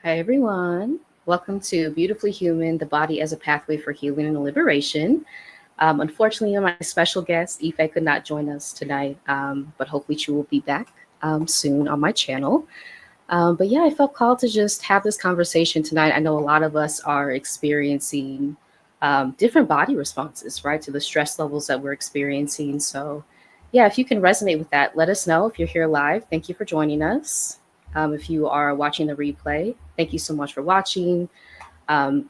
Hi, everyone. Welcome to Beautifully Human, the body as a pathway for healing and liberation. Unfortunately, my special guest, Ife, could not join us tonight, but hopefully she will be back soon on my channel. But yeah, I felt called to just have this conversation tonight. I know a lot of us are experiencing different body responses, right, to the stress levels that we're experiencing. So, yeah, if you can resonate with that, let us know. If you're here live, thank you for joining us. If you are watching the replay, thank you so much for watching.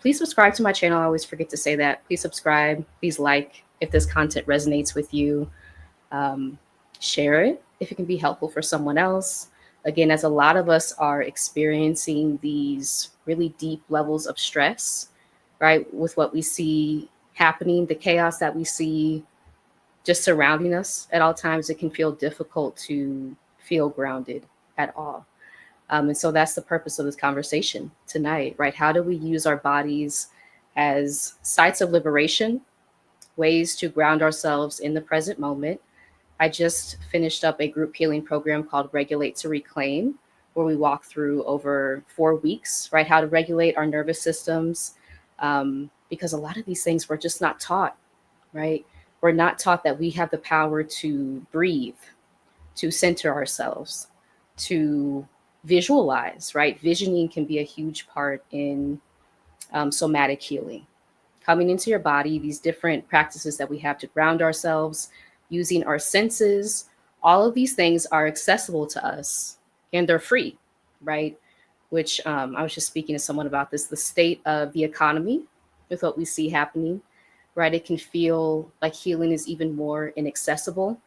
Please subscribe to my channel. I always forget to say that. Please subscribe. Please like if this content resonates with you. Um, Share it if it can be helpful for someone else. Again, as a lot of us are experiencing these really deep levels of stress, right, with what we see happening, the chaos that we see just surrounding us at all times, it can feel difficult to feel grounded at all. And so that's the purpose of this conversation tonight, right? How do we use our bodies as sites of liberation, ways to ground ourselves in the present moment? I just finished up a group healing program called Regulate to Reclaim, where we walk through over 4 weeks, right? How to regulate our nervous systems. Because a lot of these things we're just not taught, right? We're not taught that we have the power to breathe, to center ourselves, to visualize, right? Visioning can be a huge part in somatic healing. Coming into your body, these different practices that we have to ground ourselves, using our senses, all of these things are accessible to us and they're free, right? Which I was just speaking to someone about this, the state of the economy with what we see happening, right? It can feel like healing is even more inaccessible,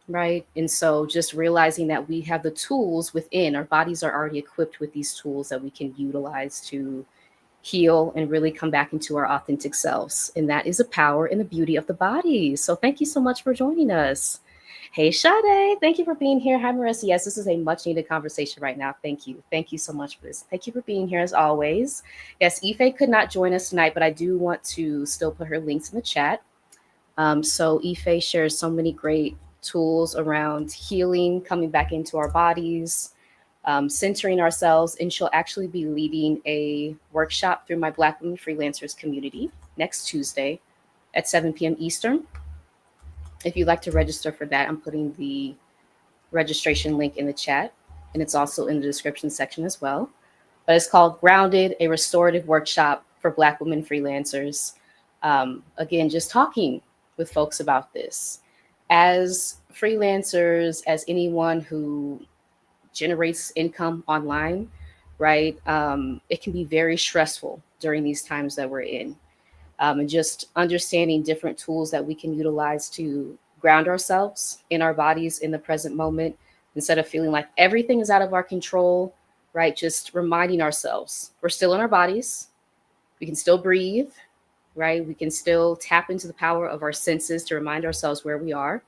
right? And so just realizing that we have the tools within, our bodies are already equipped with these tools that we can utilize to heal and really come back into our authentic selves. And that is the power and the beauty of the body. So thank you so much for joining us. Hey, Sade, thank you for being here. Hi, Marissa. Yes, this is a much needed conversation right now. Thank you. Thank you so much for this. Thank you for being here as always. Yes, Ife could not join us tonight, but I do want to still put her links in the chat. So Ife shares so many great tools around healing, coming back into our bodies, centering ourselves, and she'll actually be leading a workshop through my Black Women Freelancers community next Tuesday at 7 p.m. Eastern. If you'd like to register for that, I'm putting the registration link in the chat, and it's also in the description section as well. But it's called Grounded, a restorative workshop for Black women freelancers. Again, just talking with folks about this. As freelancers, as anyone who generates income online, right? It can be very stressful during these times that we're in. And just understanding different tools that we can utilize to ground ourselves in our bodies in the present moment instead of feeling like everything is out of our control, right? Just reminding ourselves we're still in our bodies, we can still breathe, right? We can still tap into the power of our senses to remind ourselves where we are,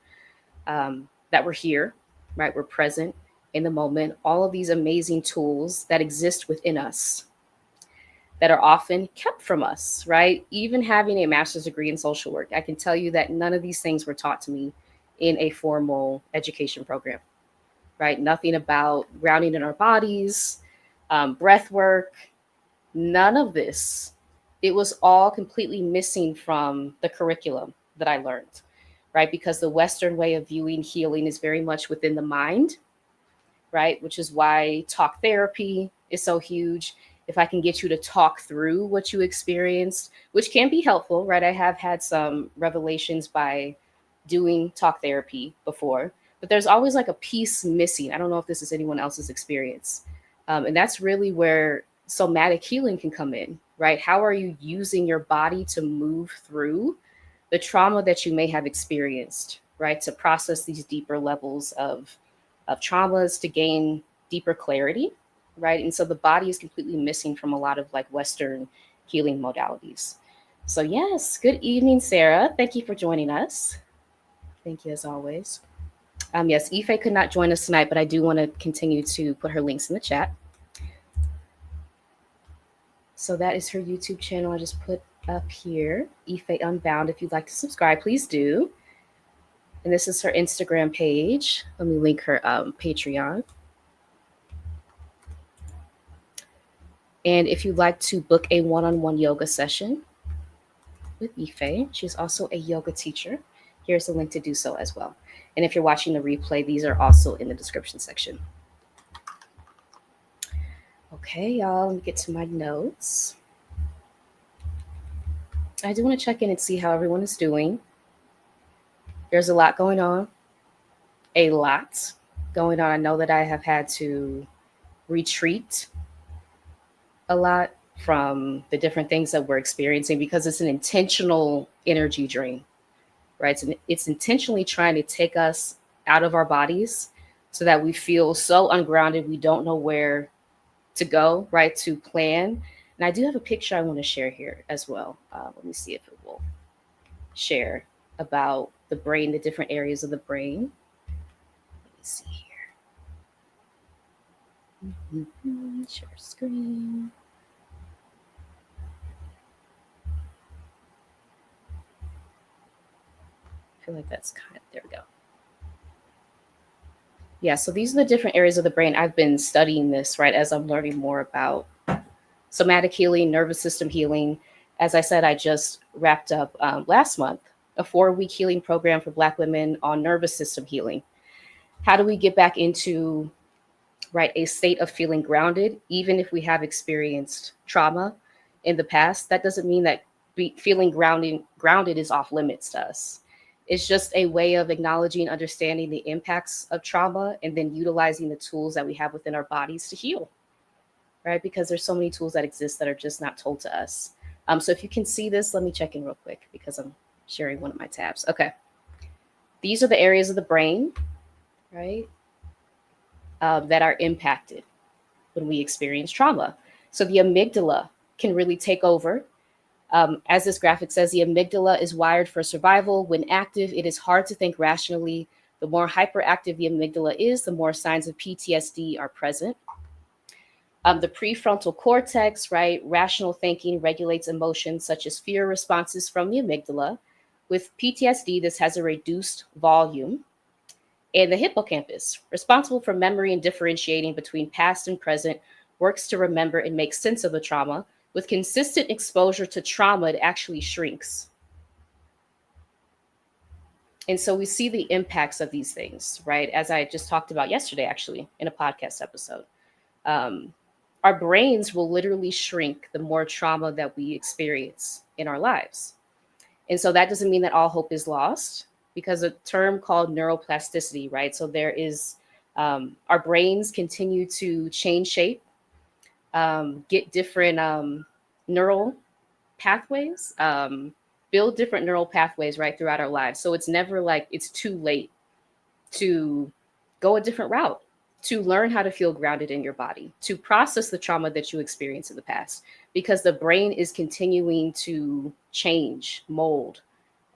that we're here, right? We're present in the moment. All of these amazing tools that exist within us that are often kept from us, right? Even having a master's degree in social work, I can tell you that none of these things were taught to me in a formal education program, right? Nothing about grounding in our bodies, breath work, none of this. It was all completely missing from the curriculum that I learned, right? Because the Western way of viewing healing is very much within the mind, right? Which is why talk therapy is so huge. If I can get you to talk through what you experienced, which can be helpful, right? I have had some revelations by doing talk therapy before, but there's always like a piece missing. I don't know if this is anyone else's experience. And that's really where somatic healing can come in, right? How are you using your body to move through the trauma that you may have experienced, right? To process these deeper levels of traumas to gain deeper clarity, right? And so the body is completely missing from a lot of like Western healing modalities. So, yes, good evening, Sarah. Thank you for joining us. Thank you as always. Yes, Ife could not join us tonight, but I do want to continue to put her links in the chat. So that is her YouTube channel. I just put up here, Ife Unbound. If you'd like to subscribe, please do. And this is her Instagram page. Let me link her Patreon. And if you'd like to book a one-on-one yoga session with Ife, she's also a yoga teacher. Here's the link to do so as well. And if you're watching the replay, these are also in the description section. Okay, y'all, let me get to my notes. I do want to check in and see how everyone is doing. There's a lot going on. I know that I have had to retreat a lot from the different things that we're experiencing because it's an intentional energy drain, right? It's intentionally trying to take us out of our bodies so that we feel so ungrounded we don't know where to go, right, to plan. And I do have a picture I want to share here as well. Let me see if it will share about the brain, the different areas of the brain. Let me see here. Share screen. I feel like that's there we go. Yeah, so these are the different areas of the brain. I've been studying this, right, as I'm learning more about somatic healing, nervous system healing. As I said, I just wrapped up last month a 4-week healing program for Black women on nervous system healing. How do we get back into, right, a state of feeling grounded, even if we have experienced trauma in the past? That doesn't mean that feeling grounded is off limits to us. It's just a way of acknowledging, understanding the impacts of trauma, and then utilizing the tools that we have within our bodies to heal, right? Because there's so many tools that exist that are just not told to us. So if you can see this, let me check in real quick because I'm sharing one of my tabs. Okay. These are the areas of the brain, right, that are impacted when we experience trauma. So the amygdala can really take over. As this graphic says, the amygdala is wired for survival. When active, it is hard to think rationally. The more hyperactive the amygdala is, the more signs of PTSD are present. The prefrontal cortex, right, rational thinking regulates emotions such as fear responses from the amygdala. With PTSD, this has a reduced volume. And the hippocampus, responsible for memory and differentiating between past and present, works to remember and make sense of the trauma. With consistent exposure to trauma, it actually shrinks. And so we see the impacts of these things, right? As I just talked about yesterday, actually, in a podcast episode. Our brains will literally shrink the more trauma that we experience in our lives. And so that doesn't mean that all hope is lost, because a term called neuroplasticity, right? So there is, our brains continue to change shape, get different neural pathways, build different neural pathways right throughout our lives. So it's never like it's too late to go a different route, to learn how to feel grounded in your body, to process the trauma that you experienced in the past, because the brain is continuing to change, mold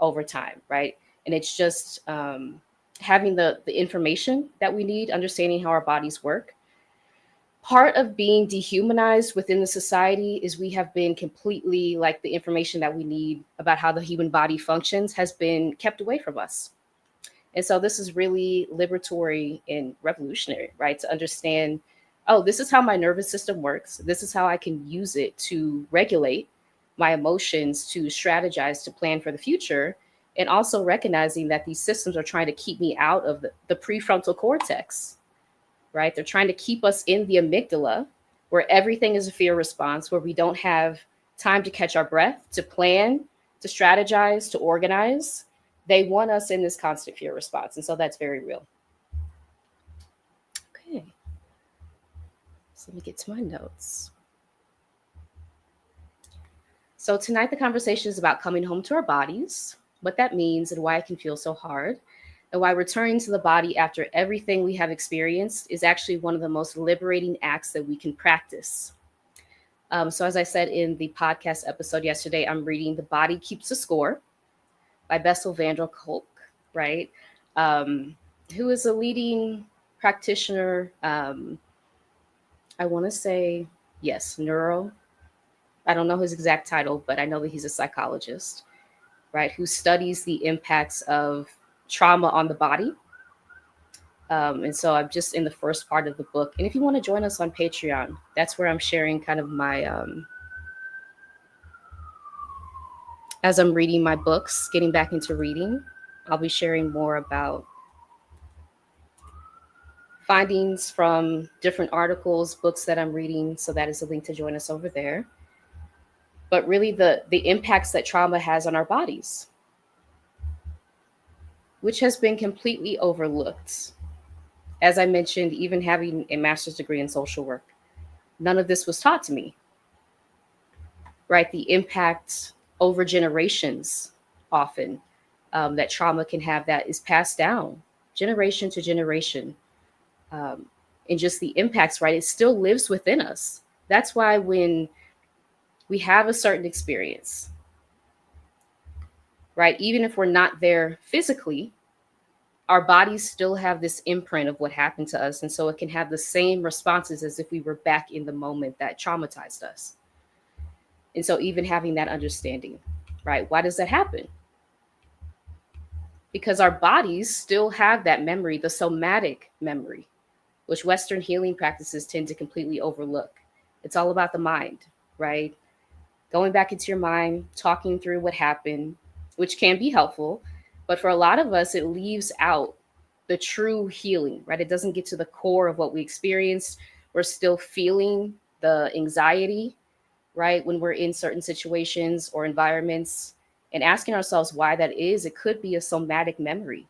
over time, right? And it's just having the information that we need, understanding how our bodies work. Part of being dehumanized within the society is we have been completely, like, the information that we need about how the human body functions has been kept away from us. And so this is really liberatory and revolutionary, right? To understand, oh, this is how my nervous system works. This is how I can use it to regulate my emotions, to strategize, to plan for the future. And also recognizing that these systems are trying to keep me out of the prefrontal cortex, right? They're trying to keep us in the amygdala, where everything is a fear response, where we don't have time to catch our breath, to plan, to strategize, to organize. They want us in this constant fear response. And so that's very real. Okay. So let me get to my notes. So tonight, the conversation is about coming home to our bodies, what that means and why it can feel so hard, and why returning to the body after everything we have experienced is actually one of the most liberating acts that we can practice. So as I said in the podcast episode yesterday, I'm reading The Body Keeps a Score by Bessel van der Kolk, right? Who is a leading practitioner, I want to say, yes, I don't know his exact title, but I know that he's a psychologist, right? Who studies the impacts of trauma on the body. And so I'm just in the first part of the book. And if you want to join us on Patreon, that's where I'm sharing kind of my, as I'm reading my books, getting back into reading, I'll be sharing more about findings from different articles, books that I'm reading. So that is a link to join us over there. But really the impacts that trauma has on our bodies, which has been completely overlooked. As I mentioned, even having a master's degree in social work, none of this was taught to me, right? The impact over generations often that trauma can have that is passed down generation to generation. And just the impacts, right? It still lives within us. That's why when we have a certain experience, right, even if we're not there physically, our bodies still have this imprint of what happened to us. And so it can have the same responses as if we were back in the moment that traumatized us. And so even having that understanding, right? Why does that happen? Because our bodies still have that memory, the somatic memory, which Western healing practices tend to completely overlook. It's all about the mind, right? Going back into your mind, talking through what happened, which can be helpful. But for a lot of us, it leaves out the true healing, right? It doesn't get to the core of what we experienced. We're still feeling the anxiety, right? When we're in certain situations or environments, and asking ourselves why that is. It could be a somatic memory,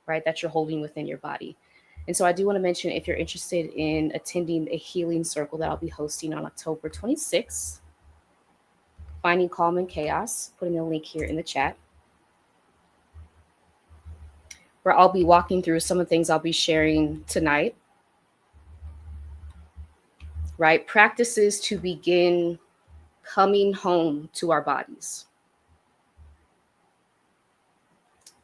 right? That you're holding within your body. And so I do want to mention, if you're interested in attending a healing circle that I'll be hosting on October 26th, Finding Calm in Chaos, putting a link here in the chat, where I'll be walking through some of the things I'll be sharing tonight, right? Practices to begin coming home to our bodies.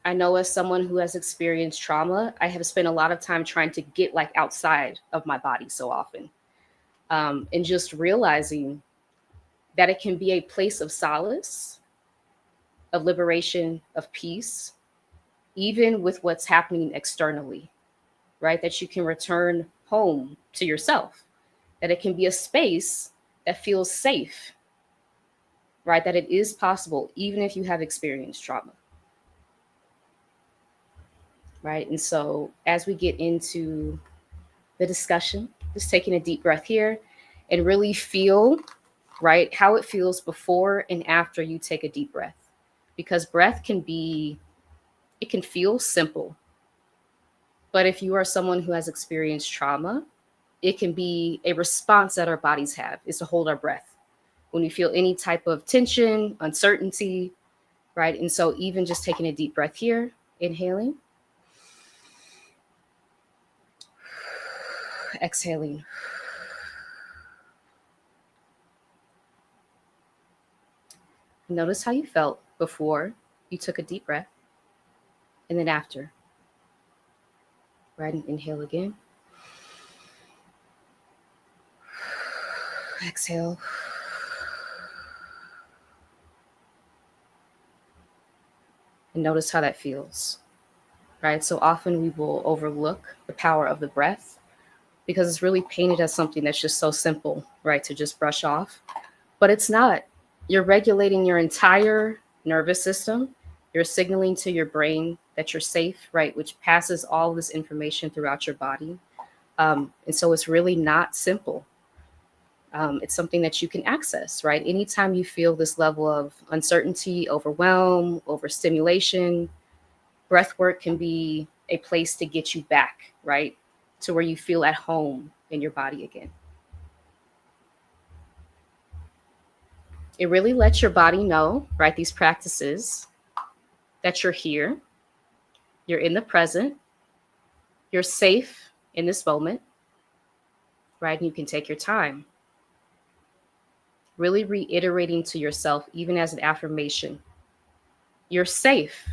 I know, as someone who has experienced trauma, I have spent a lot of time trying to get like outside of my body so often. And just realizing that it can be a place of solace, of liberation, of peace, even with what's happening externally, right? That you can return home to yourself, that it can be a space that feels safe, right? That it is possible, even if you have experienced trauma, right? And so as we get into the discussion, just taking a deep breath here and really feel, right, how it feels before and after you take a deep breath. Because breath can be, it can feel simple. But if you are someone who has experienced trauma, it can be a response that our bodies have, is to hold our breath when we feel any type of tension, uncertainty, right? And so even just taking a deep breath here, inhaling, exhaling. Notice how you felt before you took a deep breath and then after, right? And inhale again. Exhale. And notice how that feels, right? So often we will overlook the power of the breath because it's really painted as something that's just so simple, right? To just brush off. But it's not. You're regulating your entire nervous system. You're signaling to your brain that you're safe, right? Which passes all this information throughout your body. And so it's really not simple. It's something that you can access, right? Anytime you feel this level of uncertainty, overwhelm, overstimulation, breath work can be a place to get you back, right? To where you feel at home in your body again. It really lets your body know, right? These practices, that you're here, you're in the present, you're safe in this moment, right? And you can take your time. Really reiterating to yourself, even as an affirmation, you're safe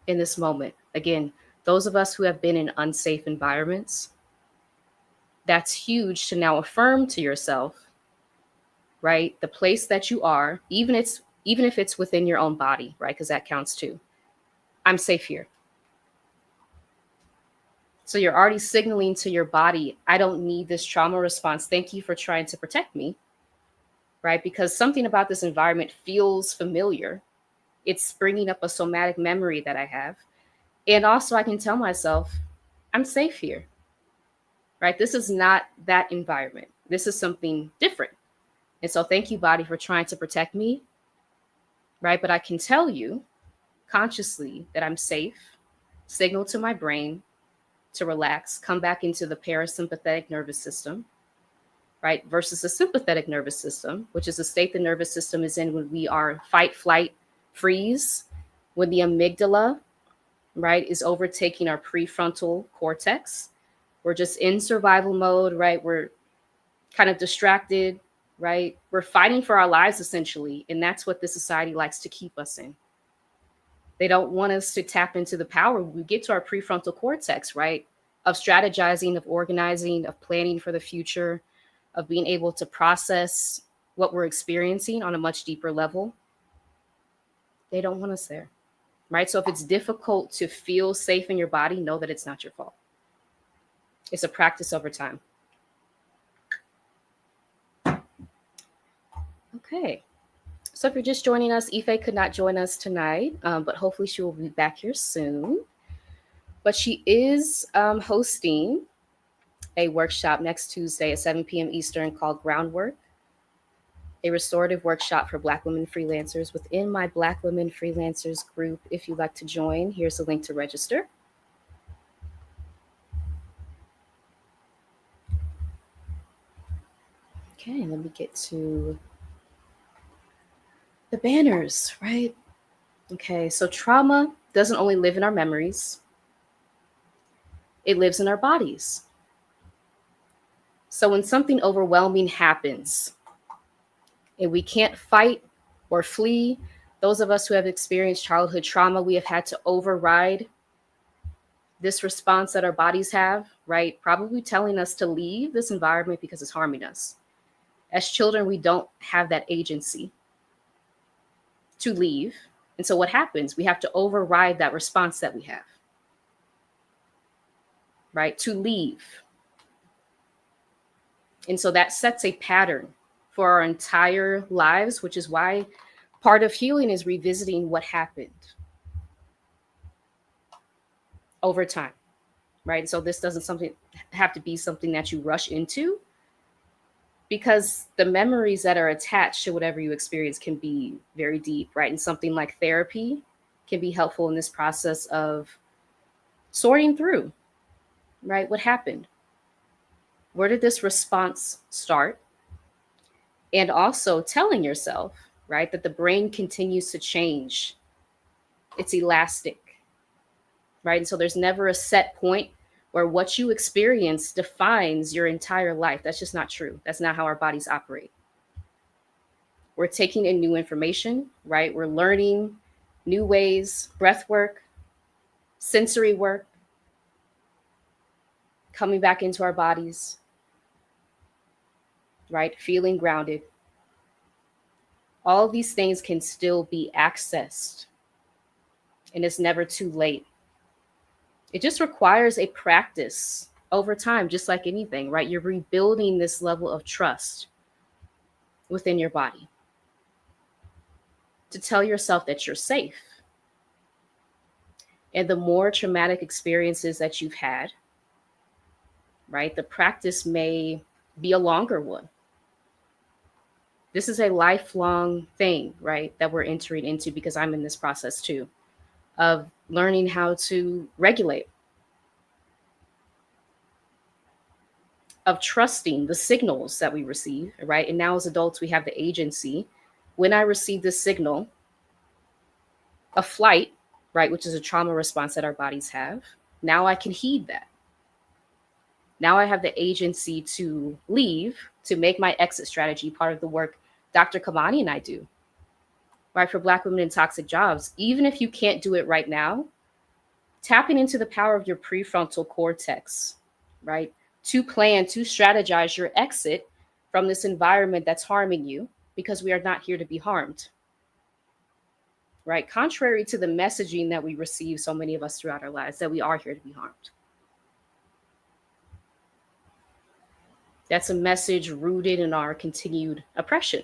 in this moment. Again, those of us who have been in unsafe environments, that's huge to now affirm to yourself, right? The place that you are, even if it's within your own body, right? Because that counts too. I'm safe here. So you're already signaling to your body, I don't need this trauma response. Thank you for trying to protect me, right? Because something about this environment feels familiar. It's bringing up a somatic memory that I have. And also I can tell myself, I'm safe here, right? This is not that environment. This is something different. And so thank you, body, for trying to protect me, right? But I can tell you consciously that I'm safe, signal to my brain to relax, come back into the parasympathetic nervous system, right? Versus the sympathetic nervous system, which is a state the nervous system is in when we are fight, flight, freeze, when the amygdala, right, is overtaking our prefrontal cortex. We're just in survival mode, right? We're kind of distracted, right? We're fighting for our lives essentially. And that's what this society likes to keep us in. They don't want us to tap into the power. We get to our prefrontal cortex, right? Of strategizing, of organizing, of planning for the future, of being able to process what we're experiencing on a much deeper level. They don't want us there, right? So if it's difficult to feel safe in your body, know that it's not your fault. It's a practice over time. Okay. So if you're just joining us, Ife could not join us tonight, but hopefully she will be back here soon. But she is hosting a workshop next Tuesday at 7 p.m. Eastern called Groundwork, a restorative workshop for Black women freelancers within my Black Women Freelancers group. If you'd like to join, here's a link to register. Okay, let me get to the banners, right? Okay, so trauma doesn't only live in our memories, it lives in our bodies. So when something overwhelming happens and we can't fight or flee, those of us who have experienced childhood trauma, we have had to override this response that our bodies have, right? Probably telling us to leave this environment because it's harming us. As children, we don't have that agency to leave. And so what happens? We have to override that response that we have, right? To leave. And so that sets a pattern for our entire lives, which is why part of healing is revisiting what happened over time, right? So this doesn't have to be something that you rush into, because the memories that are attached to whatever you experience can be very deep, right? And something like therapy can be helpful in this process of sorting through, right? What happened? Where did this response start? And also telling yourself, right, that the brain continues to change. It's elastic, right? And so there's never a set point where what you experience defines your entire life. That's just not true. That's not how our bodies operate. We're taking in new information, right? We're learning new ways, breath work, sensory work, coming back into our bodies, right? Feeling grounded. All of these things can still be accessed, and it's never too late. It just requires a practice over time, just like anything, right? You're rebuilding this level of trust within your body to tell yourself that you're safe. And the more traumatic experiences that you've had, right, the practice may be a longer one. This is a lifelong thing, right, that we're entering into, because I'm in this process too, of learning how to regulate, of trusting the signals that we receive, right? And now as adults, we have the agency. When I receive this signal, a flight, right, which is a trauma response that our bodies have, now I can heed that. Now I have the agency to leave, to make my exit strategy part of the work Dr. Kamani and I do, right, for Black women in toxic jobs. Even if you can't do it right now, tapping into the power of your prefrontal cortex, right, to plan, to strategize your exit from this environment that's harming you, because we are not here to be harmed, right? Contrary to the messaging that we receive, so many of us throughout our lives, that we are here to be harmed. That's a message rooted in our continued oppression,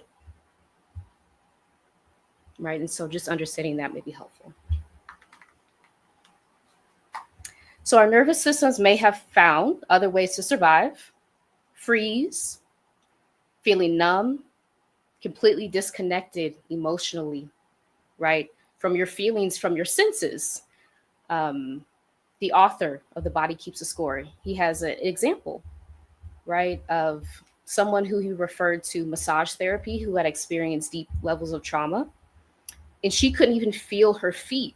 right? And so just understanding that may be helpful. So our nervous systems may have found other ways to survive: freeze, feeling numb, completely disconnected emotionally, right? From your feelings, from your senses. The author of The Body Keeps a Score, he has an example, right, of someone who he referred to massage therapy who had experienced deep levels of trauma. And she couldn't even feel her feet,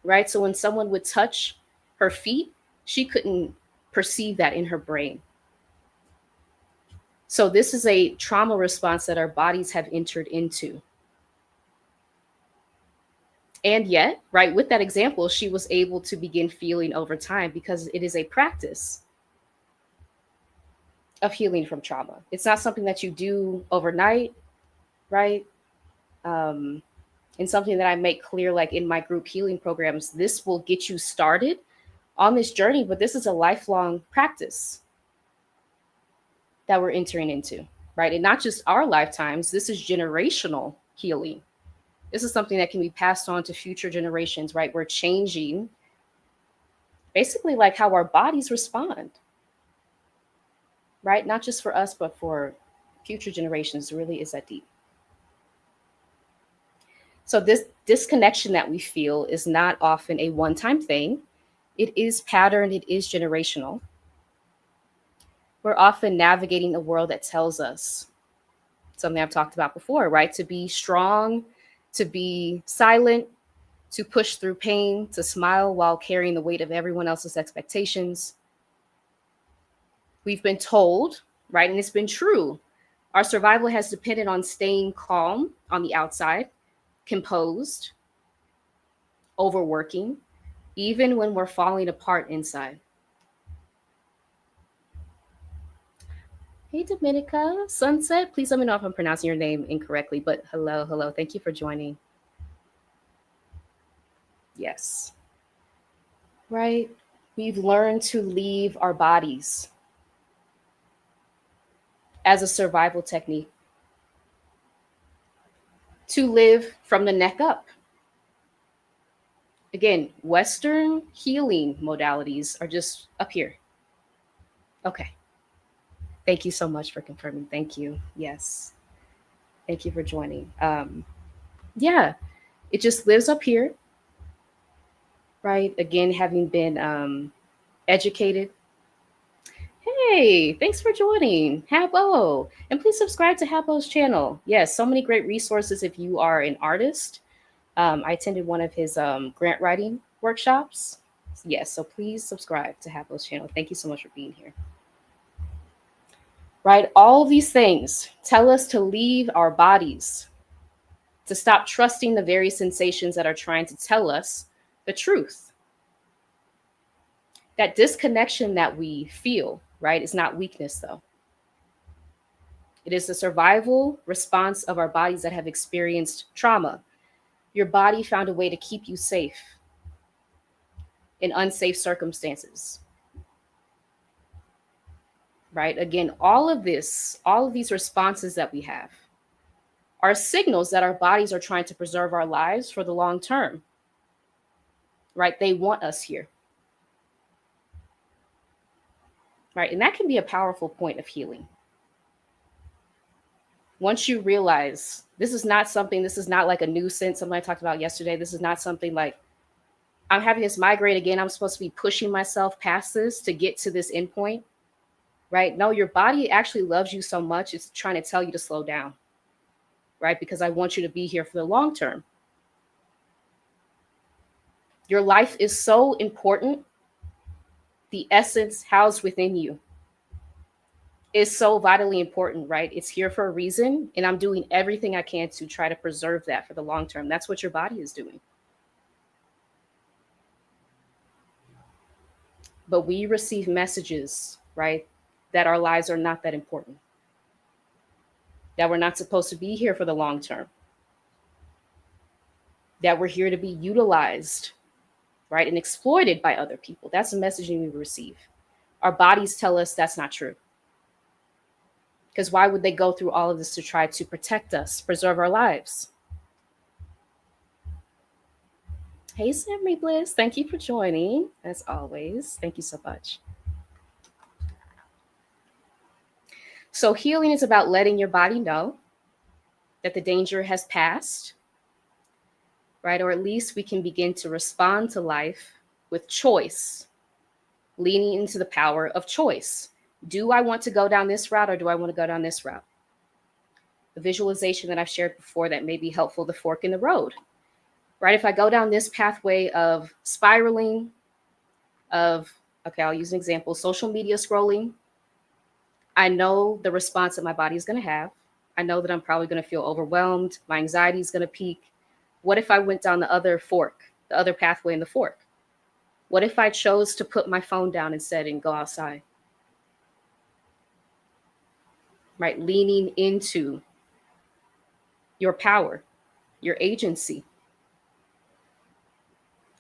right? So when someone would touch her feet, she couldn't perceive that in her brain. So this is a trauma response that our bodies have entered into. And yet, right, with that example, she was able to begin feeling over time because it is a practice of healing from trauma. It's not something that you do overnight, right? And something that I make clear, like in my group healing programs, this will get you started on this journey, but this is a lifelong practice that we're entering into, right? And not just our lifetimes, this is generational healing. This is something that can be passed on to future generations, right? We're changing basically like how our bodies respond, right? Not just for us, but for future generations. It really is that deep. So this disconnection that we feel is not often a one-time thing. It is patterned, it is generational. We're often navigating a world that tells us something I've talked about before, right? To be strong, to be silent, to push through pain, to smile while carrying the weight of everyone else's expectations. We've been told, right, and it's been true, our survival has depended on staying calm on the outside, composed, overworking, even when we're falling apart inside. Hey, Dominica, Sunset, please let me know if I'm pronouncing your name incorrectly, but hello, hello. Thank you for joining. Yes. Right? We've learned to leave our bodies as a survival technique, to live from the neck up. Again, Western healing modalities are just up here. Okay. Thank you so much for confirming. Thank you. Yes. Thank you for joining. Yeah, it just lives up here, right? Again, having been educated. Hey, thanks for joining, Habo. And please subscribe to Habo's channel. Yes, so many great resources if you are an artist. I attended one of his grant writing workshops. Yes, so please subscribe to Habo's channel. Thank you so much for being here. Right? All these things tell us to leave our bodies, to stop trusting the very sensations that are trying to tell us the truth. That disconnection that we feel, right, is not weakness, though. It is the survival response of our bodies that have experienced trauma. Your body found a way to keep you safe in unsafe circumstances. Right? Again, all of these responses that we have are signals that our bodies are trying to preserve our lives for the long term. Right? They want us here. Right? And that can be a powerful point of healing. Once you realize this is not like a nuisance, something I talked about yesterday. This is not something like I'm having this migraine again. I'm supposed to be pushing myself past this to get to this endpoint. Right? No, your body actually loves you so much. It's trying to tell you to slow down. Right? Because I want you to be here for the long term. Your life is so important. The essence housed within you is so vitally important, right? It's here for a reason. And I'm doing everything I can to try to preserve that for the long term. That's what your body is doing. But we receive messages, right, that our lives are not that important, that we're not supposed to be here for the long term, that we're here to be utilized, right, and exploited by other people. That's the messaging we receive. Our bodies tell us that's not true. Because why would they go through all of this to try to protect us, preserve our lives? Hey, Sammy Bliss, thank you for joining, as always. Thank you so much. So healing is about letting your body know that the danger has passed, right? Or at least we can begin to respond to life with choice, leaning into the power of choice. Do I want to go down this route or do I want to go down this route? The visualization that I've shared before that may be helpful, the fork in the road, right? If I go down this pathway of spiraling, okay, I'll use an example, social media scrolling, I know the response that my body is going to have. I know that I'm probably going to feel overwhelmed. My anxiety is going to peak. What if I went down the other fork, the other pathway in the fork? What if I chose to put my phone down instead and go outside? Right? Leaning into your power, your agency.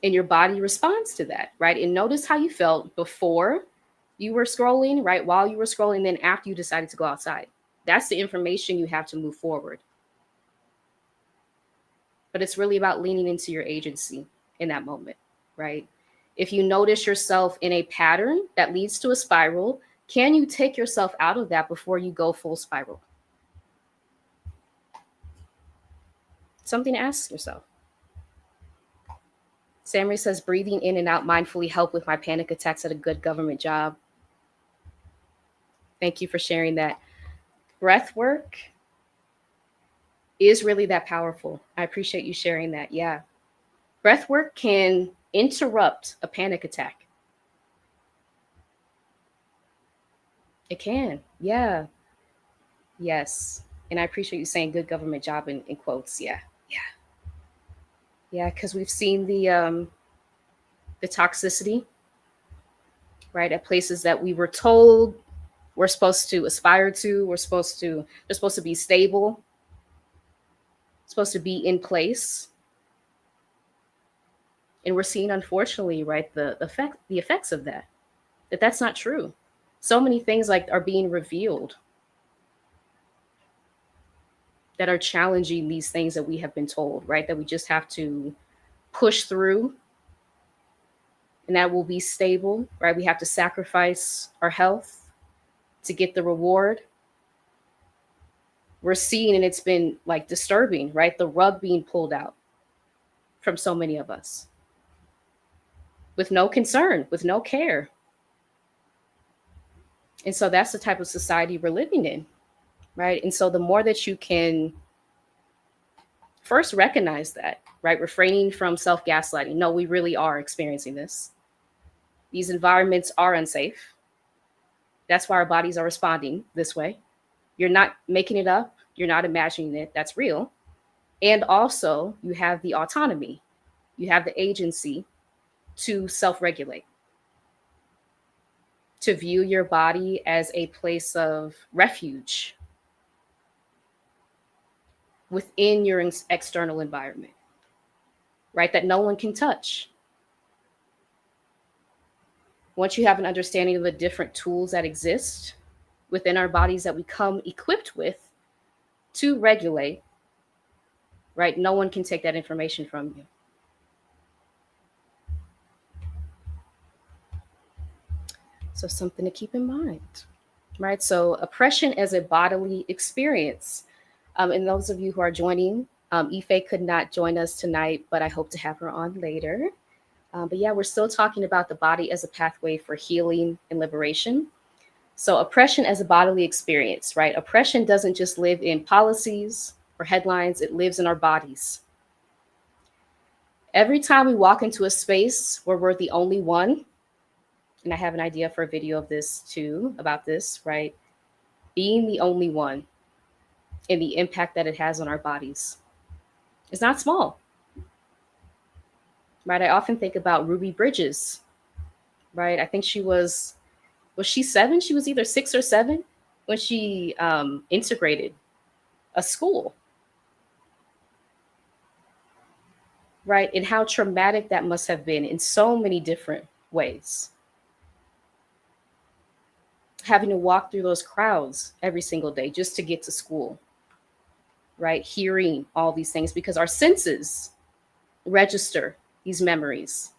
And your body responds to that, right? And notice how you felt before you were scrolling, right? While you were scrolling, then after you decided to go outside. That's the information you have to move forward. But it's really about leaning into your agency in that moment, right? If you notice yourself in a pattern that leads to a spiral, can you take yourself out of that before you go full spiral? Something to ask yourself. Sammy says, breathing in and out mindfully help with my panic attacks at a good government job. Thank you for sharing that. Breath work is really that powerful. I appreciate you sharing that. Yeah. Breath work can interrupt a panic attack. It can. Yeah. Yes. And I appreciate you saying good government job in quotes. Yeah. Yeah. Yeah. Because we've seen the toxicity, right? At places that we were told we're supposed to aspire to, they're supposed to be stable, supposed to be in place. And we're seeing, unfortunately, right, the effects of that's not true. So many things like are being revealed that are challenging these things that we have been told, right? That we just have to push through and that will be stable, right? We have to sacrifice our health to get the reward. We're seeing, and it's been like disturbing, right? The rug being pulled out from so many of us with no concern, with no care. And so that's the type of society we're living in, right? And so the more that you can first recognize that, right? Refraining from self gaslighting. No, we really are experiencing this. These environments are unsafe. That's why our bodies are responding this way. You're not making it up. You're not imagining it. That's real. And also, you have the autonomy, you have the agency to self regulate, to view your body as a place of refuge within your external environment, right? That no one can touch. Once you have an understanding of the different tools that exist within our bodies that we come equipped with to regulate, right? No one can take that information from you. So something to keep in mind, right? So oppression as a bodily experience. And those of you who are joining, Ife could not join us tonight, but I hope to have her on later. But yeah, we're still talking about the body as a pathway for healing and liberation. So oppression as a bodily experience, right? Oppression doesn't just live in policies or headlines, it lives in our bodies. Every time we walk into a space where we're the only one, and I have an idea for a video of this too, about this, right? Being the only one and the impact that it has on our bodies is not small, right? I often think about Ruby Bridges, right? I think was she 7? She was either 6 or 7 when she integrated a school, right? And how traumatic that must have been in so many different ways. having to walk through those crowds every single day just to get to school, right? Hearing all these things because our senses register these memories,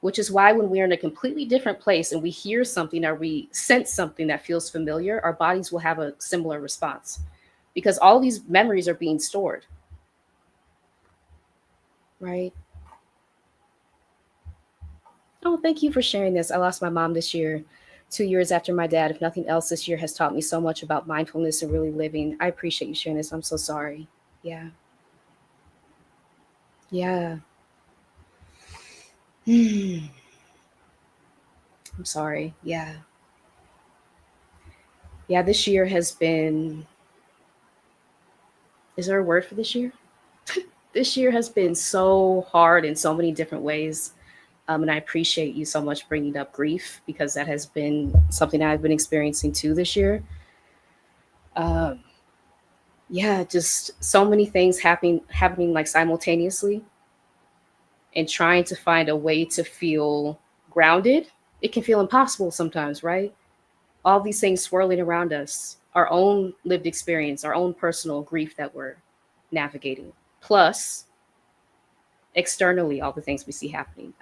which is why when we're in a completely different place and we hear something or we sense something that feels familiar, our bodies will have a similar response because all these memories are being stored, right? Oh, thank you for sharing this. I lost my mom this year, 2 years after my dad. If nothing else, this year has taught me so much about mindfulness and really living. I appreciate you sharing this. I'm so sorry. Yeah. Yeah. I'm sorry. Yeah. Yeah. This year has been, is there a word for this year? This year has been so hard in so many different ways. And I appreciate you so much bringing up grief because that has been something I've been experiencing too this year. Um, yeah, just so many things happening like simultaneously and trying to find a way to feel grounded. It can feel impossible sometimes, right? All these things swirling around us, our own lived experience, our own personal grief that we're navigating, plus externally, all the things we see happening.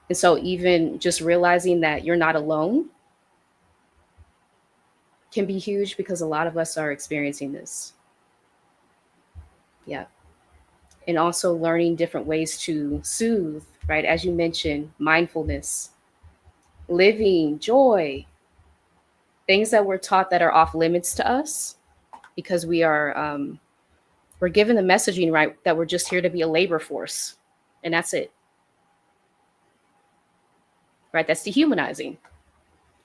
And so, even just realizing that you're not alone can be huge because a lot of us are experiencing this. Yeah. And also learning different ways to soothe, right? As you mentioned, mindfulness, living, joy, things that we're taught that are off limits to us because we're given the messaging, right, that we're just here to be a labor force. And that's it, right? That's dehumanizing.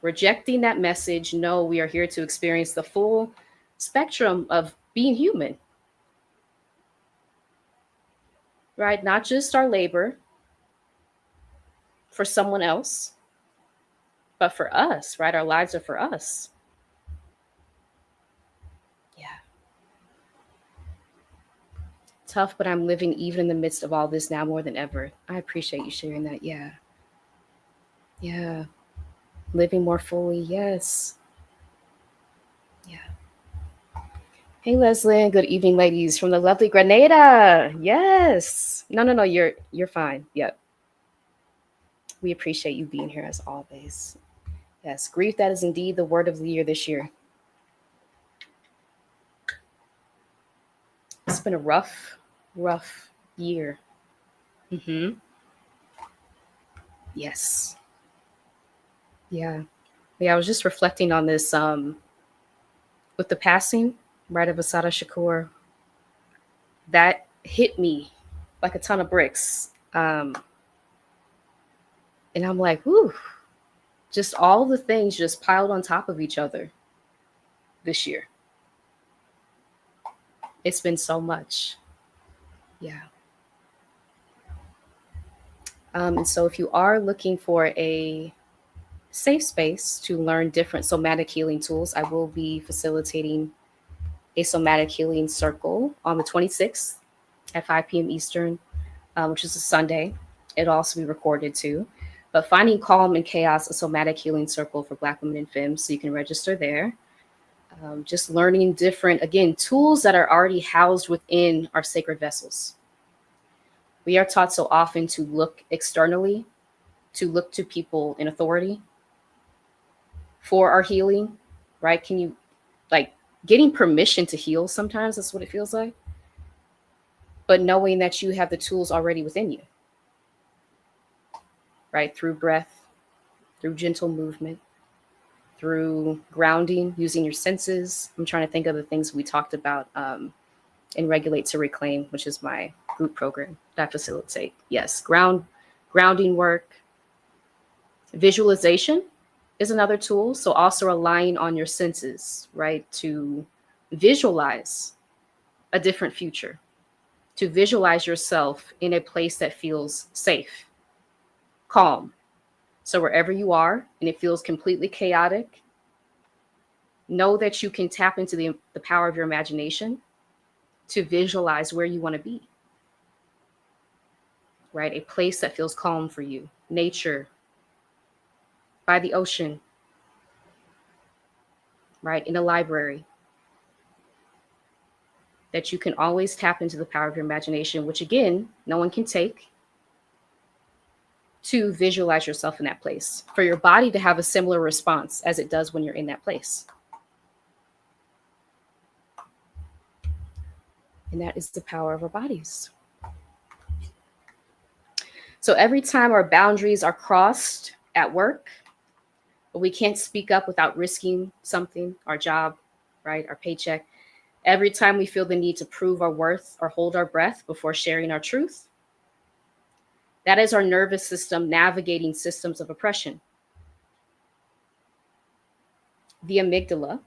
Rejecting that message, no, we are here to experience the full spectrum of being human, right? Not just our labor for someone else, but for us, right? Our lives are for us. Yeah. Tough, but I'm living even in the midst of all this now more than ever. I appreciate you sharing that. Yeah. Yeah. Living more fully. Yes. Yeah. Hey, Leslie. Good evening, ladies from the lovely Grenada. Yes. No, no, no. You're fine. Yep. We appreciate you being here as always. Yes. Grief, that is indeed the word of the year this year. It's been a rough, rough year. Mm-hmm. Yes. Yeah. Yeah. I was just reflecting on this with the passing, right, of Asada Shakur. That hit me like a ton of bricks. And I'm like, whew, just all the things just piled on top of each other this year. It's been so much. Yeah. And so if you are looking for a safe space to learn different somatic healing tools, I will be facilitating a somatic healing circle on the 26th at 5 p.m. Eastern, which is a Sunday. It'll also be recorded too. But Finding Calm in Chaos, a somatic healing circle for Black women in femmes. So you can register there. Just learning different, again, tools that are already housed within our sacred vessels. We are taught so often to look externally, to look to people in authority for our healing, right? Can you, like, getting permission to heal sometimes, that's what it feels like. But knowing that you have the tools already within you, right? Through breath, through gentle movement, through grounding, using your senses. I'm trying to think of the things we talked about in Regulate to Reclaim, which is my group program that I facilitate. Yes, grounding work. Visualization is another tool. So also relying on your senses, right? To visualize a different future, to visualize yourself in a place that feels safe, calm. So wherever you are and it feels completely chaotic, know that you can tap into the power of your imagination to visualize where you want to be, right? A place that feels calm for you, nature, by the ocean, right? In a library, that you can always tap into the power of your imagination, which again, no one can take, to visualize yourself in that place, for your body to have a similar response as it does when you're in that place. And that is the power of our bodies. So every time our boundaries are crossed at work, we can't speak up without risking something, our job, right? Our paycheck. Every time we feel the need to prove our worth or hold our breath before sharing our truth, that is our nervous system navigating systems of oppression. The amygdala,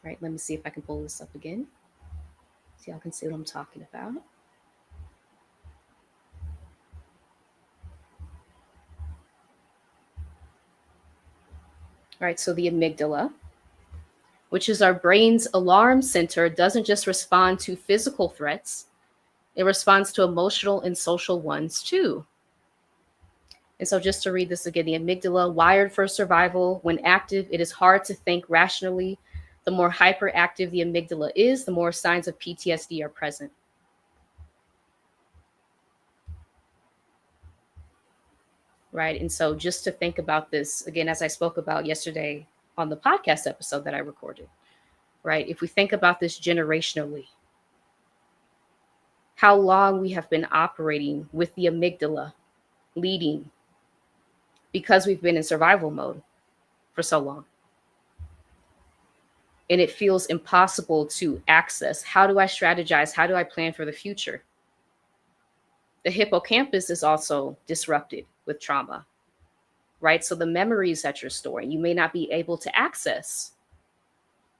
right? Let me see if I can pull this up again, so y'all can see what I'm talking about. All right, so the amygdala, which is our brain's alarm center, doesn't just respond to physical threats, it responds to emotional and social ones too. And so just to read this again, the amygdala, wired for survival. When active, it is hard to think rationally. The more hyperactive the amygdala is, the more signs of PTSD are present. Right. And so just to think about this, again, as I spoke about yesterday on the podcast episode that I recorded, right? If we think about this generationally, how long we have been operating with the amygdala leading because we've been in survival mode for so long. And it feels impossible to access. How do I strategize? How do I plan for the future? The hippocampus is also disrupted with trauma, right? So the memories that you're storing, you may not be able to access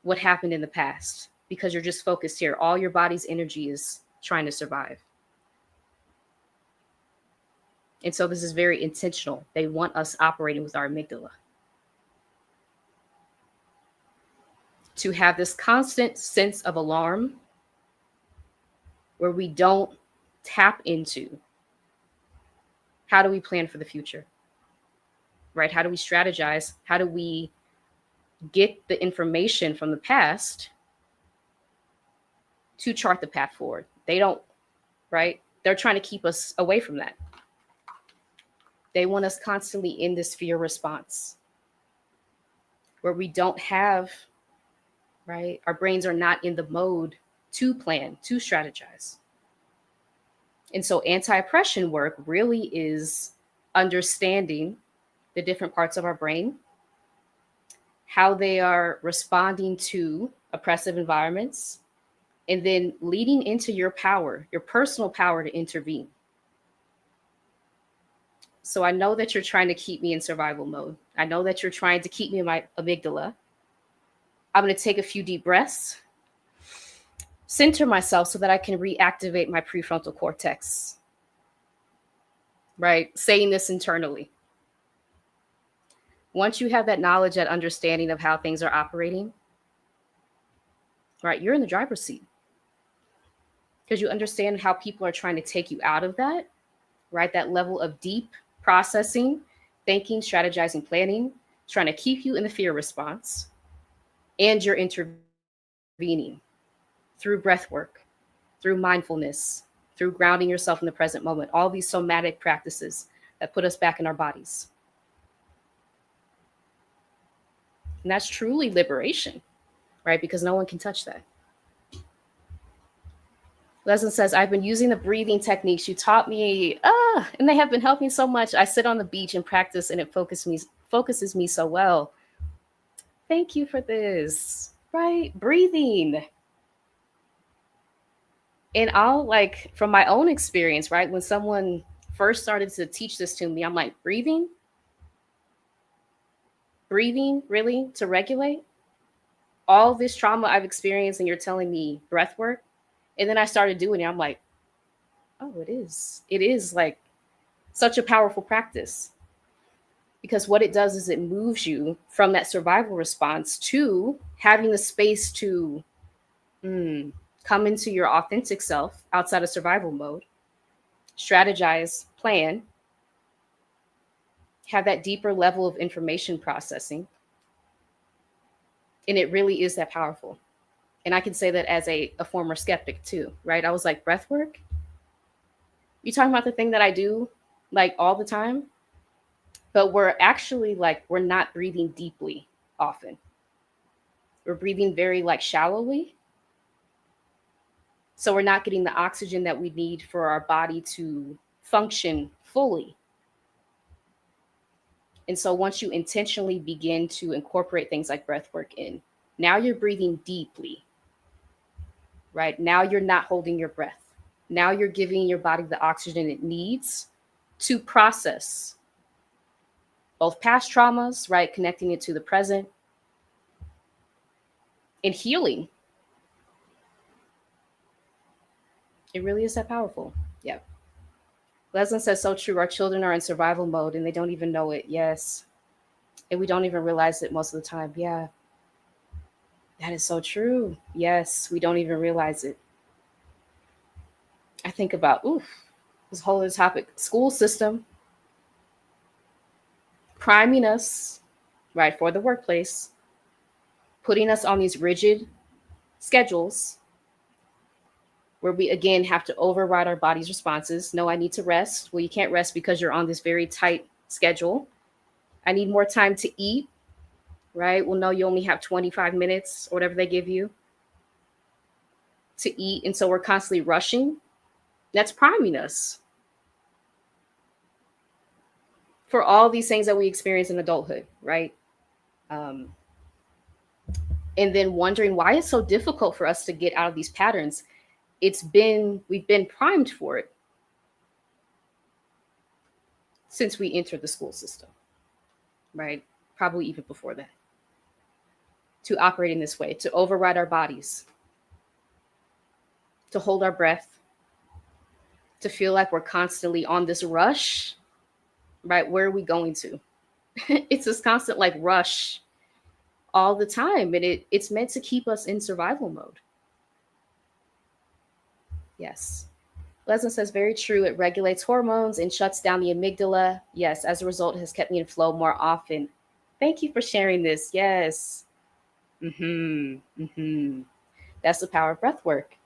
what happened in the past because you're just focused here. All your body's energy is trying to survive. And so this is very intentional. They want us operating with our amygdala to have this constant sense of alarm where we don't tap into how do we plan for the future, right? How do we strategize? How do we get the information from the past to chart the path forward? They don't, right? They're trying to keep us away from that. They want us constantly in this fear response where we don't have, right? Our brains are not in the mode to plan, to strategize. And so anti-oppression work really is understanding the different parts of our brain, how they are responding to oppressive environments, and then leading into your power, your personal power to intervene. So I know that you're trying to keep me in survival mode. I know that you're trying to keep me in my amygdala. I'm going to take a few deep breaths, center myself so that I can reactivate my prefrontal cortex, right? Saying this internally. Once you have that knowledge, that understanding of how things are operating, right, you're in the driver's seat because you understand how people are trying to take you out of that, right? That level of deep processing, thinking, strategizing, planning, trying to keep you in the fear response, and you're intervening through breath work, through mindfulness, through grounding yourself in the present moment, all these somatic practices that put us back in our bodies. And that's truly liberation, right? Because no one can touch that. Leslie says, I've been using the breathing techniques you taught me, and they have been helping so much. I sit on the beach and practice, and it focuses me so well. Thank you for this, right? Breathing. And I'll, like, from my own experience, right? When someone first started to teach this to me, I'm like, breathing, really, to regulate all this trauma I've experienced, and you're telling me breath work. And then I started doing it. I'm like, oh, it is like such a powerful practice, because what it does is it moves you from that survival response to having the space to come into your authentic self outside of survival mode, strategize, plan, have that deeper level of information processing, And it really is that powerful. And I can say that as a former skeptic too, right? I was like, breath work? You talking about the thing that I do like all the time? But we're actually like, we're not breathing deeply often. We're breathing very like shallowly. So we're not getting the oxygen that we need for our body to function fully. And so once you intentionally begin to incorporate things like breath work in, now you're breathing deeply, right? Now you're not holding your breath. Now you're giving your body the oxygen it needs to process both past traumas, right? Connecting it to the present and healing. It really is that powerful. Yeah. Leslin says, so true. Our children are in survival mode and they don't even know it. Yes. And we don't even realize it most of the time. Yeah. That is so true. Yes. We don't even realize it. I think about, this whole other topic, school system priming us, right, for the workplace, putting us on these rigid schedules where we again have to override our body's responses. No, I need to rest. Well, you can't rest because you're on this very tight schedule. I need more time to eat, right? Well, no, you only have 25 minutes or whatever they give you to eat. And so we're constantly rushing. That's priming us for all these things that we experience in adulthood, right? Um, and then wondering why it's so difficult for us to get out of these patterns. We've been primed for it since we entered the school system, right? Probably even before that, to operate in this way, to override our bodies, to hold our breath, to feel like we're constantly on this rush, right? Where are we going to? It's this constant like rush all the time. And it's meant to keep us in survival mode. Yes. Leslin says, very true. It regulates hormones and shuts down the amygdala. Yes, as a result, it has kept me in flow more often. Thank you for sharing this. Yes. That's the power of breath work.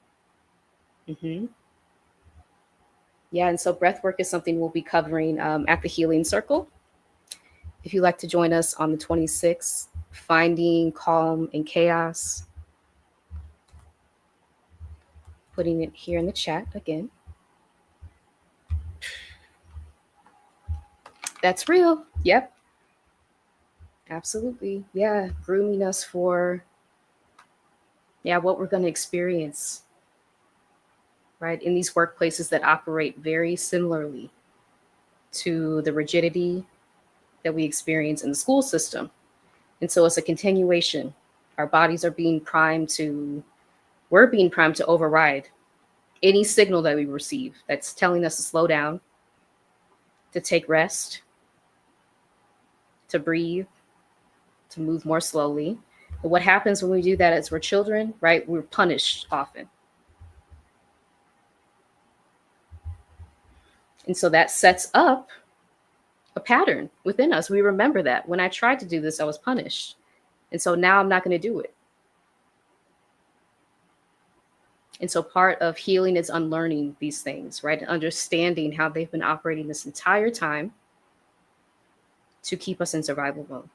Yeah, and so breath work is something we'll be covering at the Healing Circle. If you'd like to join us on the 26th, Finding Calm in Chaos. Putting it here in the chat again. That's real. Yep. Absolutely. Yeah. Grooming us for, what we're going to experience, right? In these workplaces that operate very similarly to the rigidity that we experience in the school system. And so it's a continuation. Our bodies are we're being primed to override any signal that we receive that's telling us to slow down, to take rest, to breathe, to move more slowly. But what happens when we do that as we're children, right? We're punished often. And so that sets up a pattern within us. We remember that when I tried to do this, I was punished. And so now I'm not going to do it. And so part of healing is unlearning these things, right? And understanding how they've been operating this entire time to keep us in survival mode.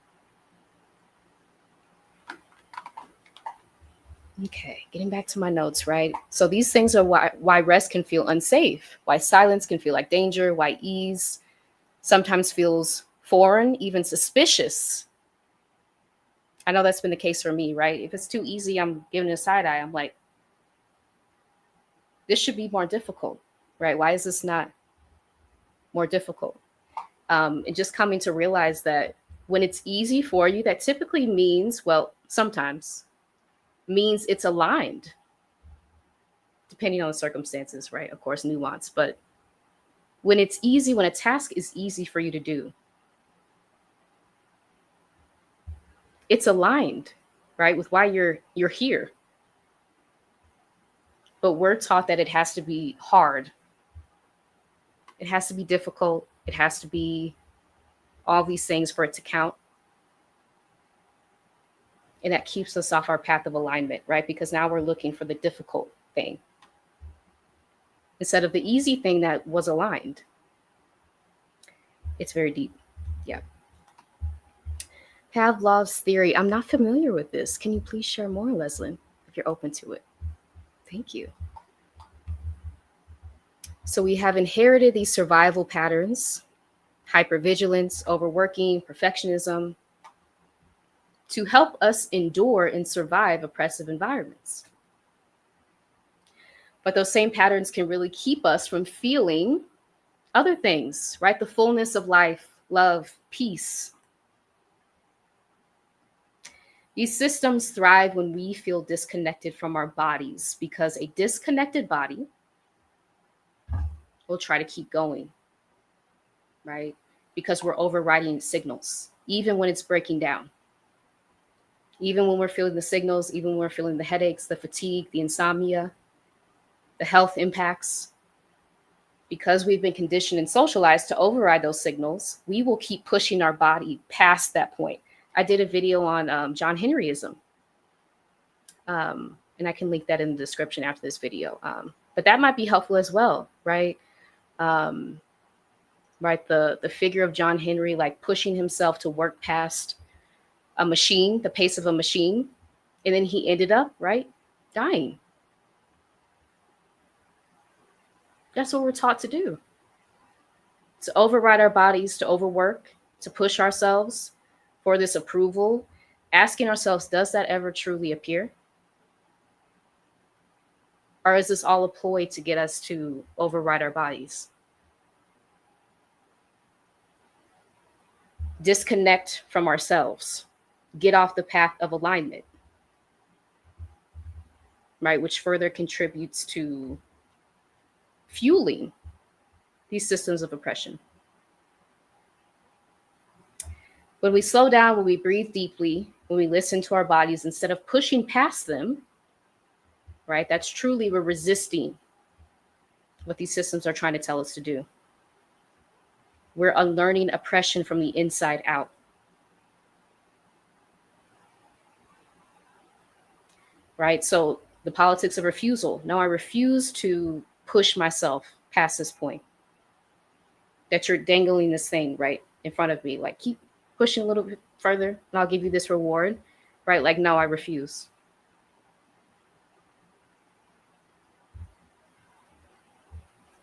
Okay, getting back to my notes, right? So these things are why rest can feel unsafe, why silence can feel like danger, why ease sometimes feels foreign, even suspicious. I know that's been the case for me, right? If it's too easy, I'm giving it a side eye. I'm like, this should be more difficult, right? Why is this not more difficult? And just coming to realize that when it's easy for you, that typically means, well, sometimes means it's aligned, depending on the circumstances, right? Of course, nuance, but when it's easy, when a task is easy for you to do, it's aligned, right, with why you're here. But we're taught that it has to be hard. It has to be difficult. It has to be all these things for it to count. And that keeps us off our path of alignment, right? Because now we're looking for the difficult thing instead of the easy thing that was aligned. It's very deep. Yeah. Pavlov's theory. I'm not familiar with this. Can you please share more, Leslyn, if you're open to it? Thank you. So we have inherited these survival patterns, hypervigilance, overworking, perfectionism, to help us endure and survive oppressive environments. But those same patterns can really keep us from feeling other things, right? The fullness of life, love, peace. These systems thrive when we feel disconnected from our bodies, because a disconnected body will try to keep going, right? Because we're overriding signals, even when it's breaking down. Even when we're feeling the signals, even when we're feeling the headaches, the fatigue, the insomnia, the health impacts, because we've been conditioned and socialized to override those signals, we will keep pushing our body past that point. I did a video on John Henryism, and I can link that in the description after this video. But that might be helpful as well, right? Right, the figure of John Henry, like pushing himself to work past a machine, the pace of a machine, and then he ended up, right, dying. That's what we're taught to do. To override our bodies, to overwork, to push ourselves for this approval, asking ourselves, does that ever truly appear? Or is this all a ploy to get us to override our bodies? Disconnect from ourselves, get off the path of alignment, right? Which further contributes to fueling these systems of oppression. When we slow down, when we breathe deeply, when we listen to our bodies instead of pushing past them, right? That's truly we're resisting what these systems are trying to tell us to do. We're unlearning oppression from the inside out. Right? So the politics of refusal. No, I refuse to push myself past this point. That you're dangling this thing right in front of me. Like, keep pushing a little bit further and I'll give you this reward. Right? Like, no, I refuse.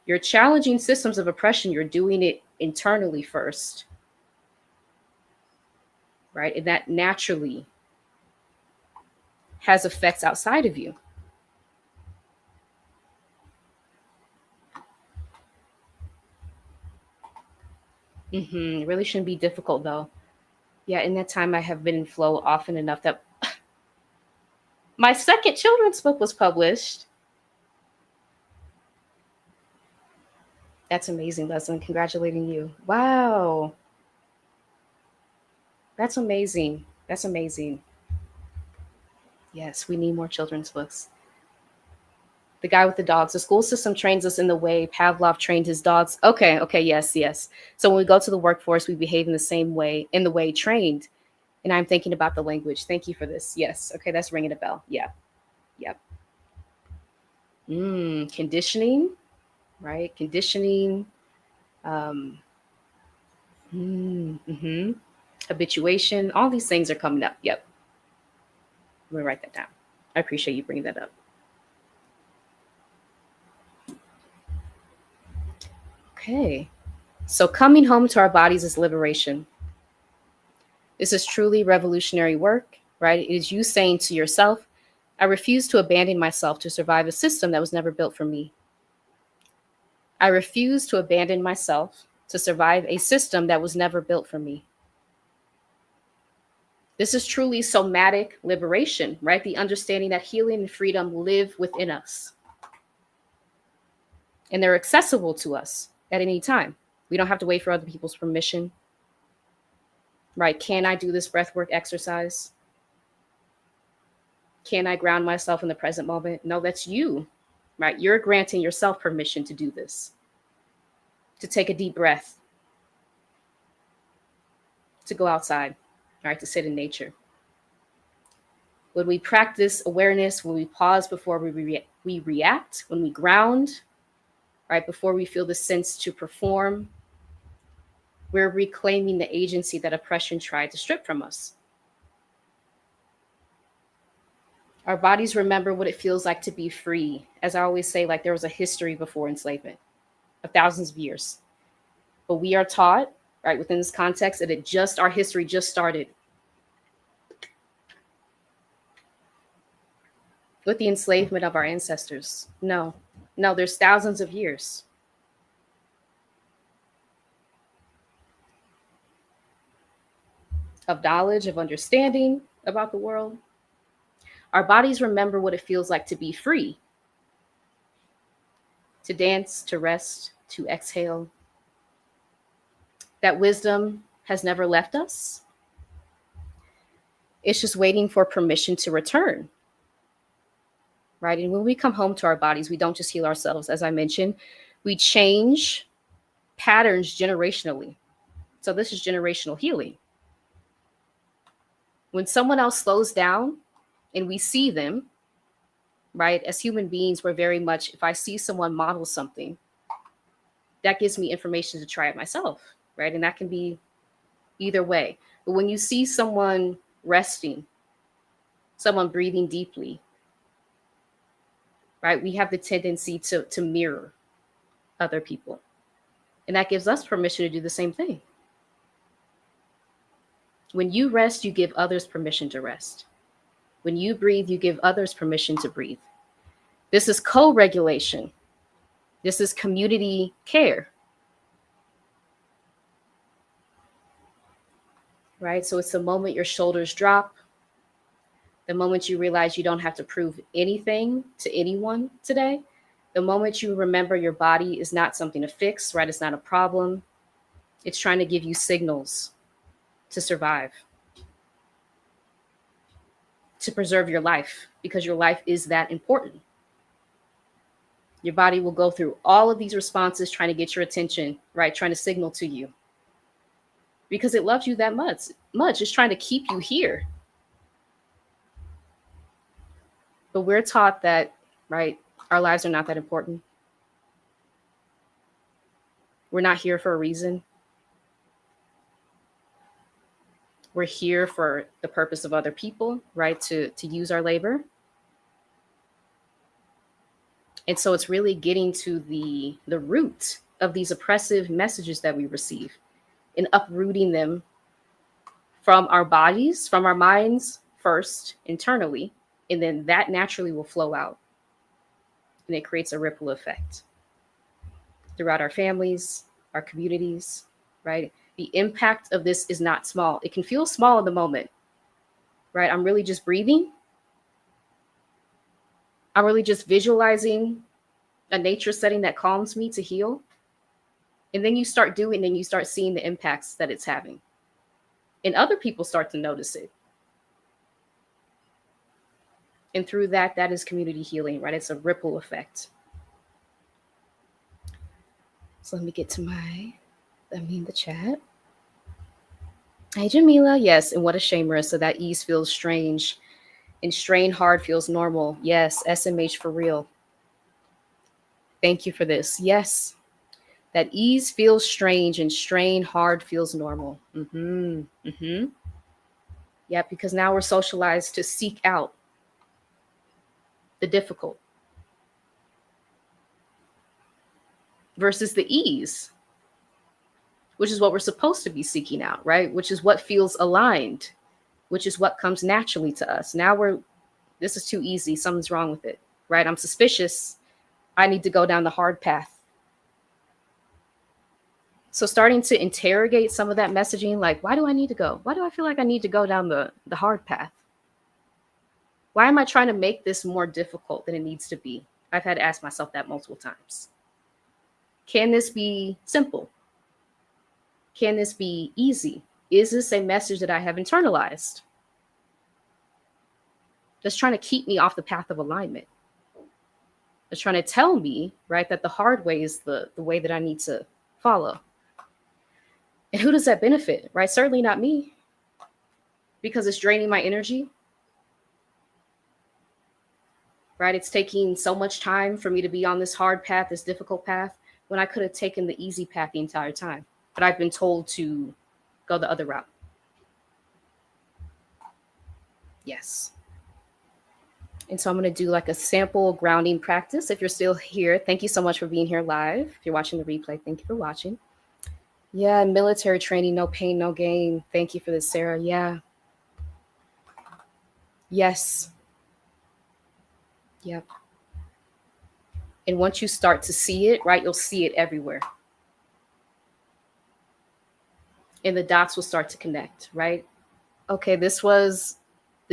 You're challenging systems of oppression. You're doing it internally first. Right? And that naturally has effects outside of you. It really shouldn't be difficult though. Yeah, in that time I have been in flow often enough that my second children's book was published. That's amazing, Leslie. Congratulating you. Wow. That's amazing. That's amazing. Yes, we need more children's books. The guy with the dogs. The school system trains us in the way Pavlov trained his dogs. Okay, yes. So when we go to the workforce, we behave in the same way, in the way trained. And I'm thinking about the language. Thank you for this. Yes. Okay, that's ringing a bell. Yeah. Yep. Conditioning, right? Conditioning. Habituation. All these things are coming up. Yep. I'm gonna write that down. I appreciate you bringing that up. Okay. So coming home to our bodies is liberation. This is truly revolutionary work, right? It is you saying to yourself, I refuse to abandon myself to survive a system that was never built for me. I refuse to abandon myself to survive a system that was never built for me. This is truly somatic liberation, right? The understanding that healing and freedom live within us. And they're accessible to us at any time. We don't have to wait for other people's permission, right? Can I do this breathwork exercise? Can I ground myself in the present moment? No, that's you, right? You're granting yourself permission to do this, to take a deep breath, to go outside, right? To sit in nature. When we practice awareness, when we pause before we react, when we ground, right before we feel the sense to perform, we're reclaiming the agency that oppression tried to strip from us. Our bodies remember what it feels like to be free. As I always say, like there was a history before enslavement of thousands of years. But we are taught, right, within this context, that our history just started with the enslavement of our ancestors. No, there's thousands of years. Of knowledge, of understanding about the world. Our bodies remember what it feels like to be free, to dance, to rest, to exhale. That wisdom has never left us. It's just waiting for permission to return, right? And when we come home to our bodies, we don't just heal ourselves, as I mentioned, we change patterns generationally. So this is generational healing. When someone else slows down and we see them, right, as human beings, we're very much, if I see someone model something, that gives me information to try it myself, right? And that can be either way. But when you see someone resting, someone breathing deeply, right, we have the tendency to mirror other people. And that gives us permission to do the same thing. When you rest, you give others permission to rest. When you breathe, you give others permission to breathe. This is co-regulation. This is community care. Right? So it's the moment your shoulders drop, the moment you realize you don't have to prove anything to anyone today, the moment you remember your body is not something to fix, right? It's not a problem. It's trying to give you signals to survive, to preserve your life, because your life is that important. Your body will go through all of these responses trying to get your attention, right? Trying to signal to you because it loves you that much. It's trying to keep you here. But we're taught that, right, our lives are not that important. We're not here for a reason. We're here for the purpose of other people, right, to use our labor. And so it's really getting to the root of these oppressive messages that we receive and uprooting them from our bodies, from our minds first, internally, and then that naturally will flow out. And it creates a ripple effect throughout our families, our communities, right? The impact of this is not small. It can feel small in the moment, right? I'm really just breathing. I'm really just visualizing a nature setting that calms me to heal. And then you start doing, and you start seeing the impacts that it's having. And other people start to notice it. And through that is community healing, right? It's a ripple effect. So let me get to the chat. Hey, Jamila. Yes. And what a shame, Marissa. That ease feels strange and strain hard feels normal. Yes. SMH for real. Thank you for this. Yes. That ease feels strange and strain hard feels normal. Yeah, because now we're socialized to seek out the difficult versus the ease, which is what we're supposed to be seeking out, right? Which is what feels aligned, which is what comes naturally to us. Now this is too easy. Something's wrong with it, right? I'm suspicious. I need to go down the hard path. So starting to interrogate some of that messaging, like, why do I need to go? Why do I feel like I need to go down the hard path? Why am I trying to make this more difficult than it needs to be? I've had to ask myself that multiple times. Can this be simple? Can this be easy? Is this a message that I have internalized that's trying to keep me off the path of alignment? That's trying to tell me, right, that the hard way is the way that I need to follow. And who does that benefit, right? Certainly not me, because it's draining my energy. right? It's taking so much time for me to be on this hard path, this difficult path, when I could have taken the easy path the entire time. But I've been told to go the other route. Yes. And so I'm going to do like a sample grounding practice. If you're still here, thank you so much for being here live. If you're watching the replay, thank you for watching. Yeah, military training, no pain, no gain. Thank you for this, Sarah. Yeah. Yes. Yep. And once you start to see it, right, you'll see it everywhere. And the dots will start to connect, right? Okay, this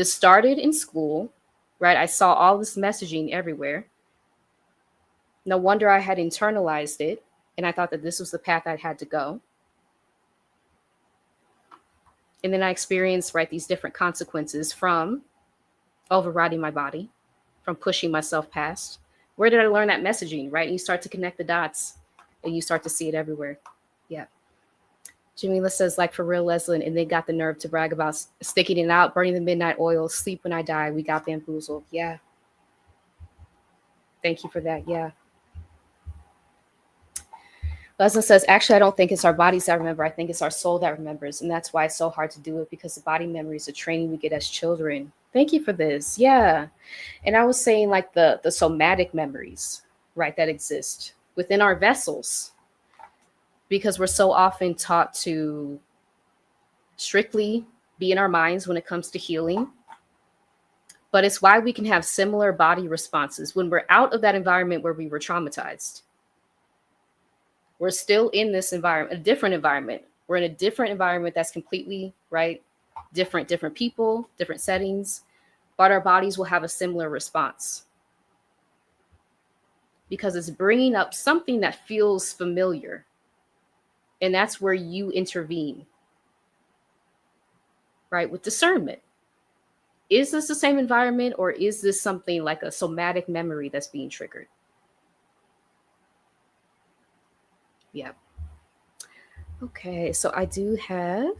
started in school, right? I saw all this messaging everywhere. No wonder I had internalized it. And I thought that this was the path I had to go. And then I experienced, right, these different consequences from overriding my body, from pushing myself past. Where did I learn that messaging, right? And you start to connect the dots and you start to see it everywhere. Yeah. Jamila says, like, for real, Leslin, and they got the nerve to brag about sticking it out, burning the midnight oil, sleep when I die. We got bamboozled. Yeah. Thank you for that. Yeah. Leslin says, actually, I don't think it's our bodies that remember. I think it's our soul that remembers. And that's why it's so hard to do it, because the body memory is the training we get as children. Thank you for this. Yeah. And I was saying, like, the somatic memories, right, that exist within our vessels, because we're so often taught to strictly be in our minds when it comes to healing. But it's why we can have similar body responses when we're out of that environment where we were traumatized. We're still in this environment, a different environment. We're in a different environment that's completely, right, different people, different settings, but our bodies will have a similar response because it's bringing up something that feels familiar. And that's where you intervene, right, with discernment. Is this the same environment, or is this something like a somatic memory that's being triggered? Yeah. Okay, so I do have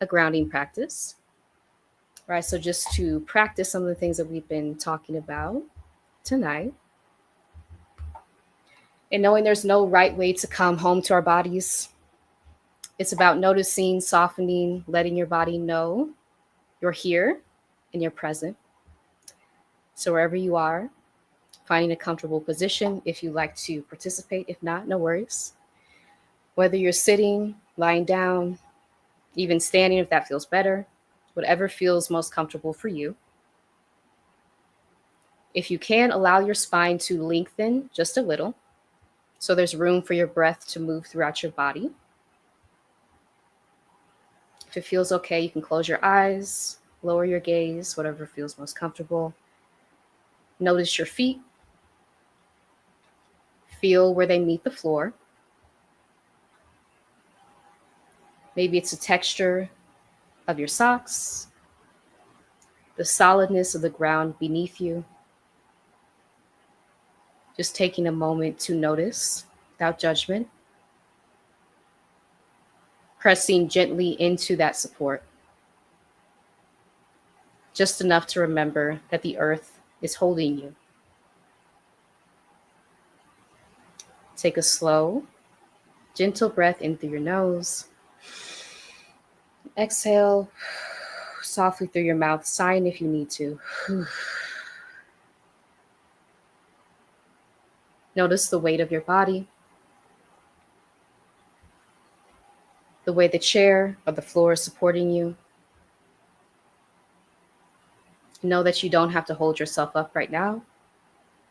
a grounding practice, right? So just to practice some of the things that we've been talking about tonight, and knowing there's no right way to come home to our bodies. It's about noticing, softening, letting your body know you're here and you're present. So wherever you are, finding a comfortable position if you like to participate. If not, no worries. Whether you're sitting, lying down, even standing if that feels better, whatever feels most comfortable for you. If you can, allow your spine to lengthen just a little, so there's room for your breath to move throughout your body. If it feels okay, you can close your eyes, lower your gaze, whatever feels most comfortable. Notice your feet. Feel where they meet the floor. Maybe it's the texture of your socks, the solidness of the ground beneath you. Just taking a moment to notice without judgment. Pressing gently into that support. Just enough to remember that the earth is holding you. Take a slow, gentle breath in through your nose. Exhale softly through your mouth, sighing if you need to. Notice the weight of your body, the way the chair or the floor is supporting you. Know that you don't have to hold yourself up right now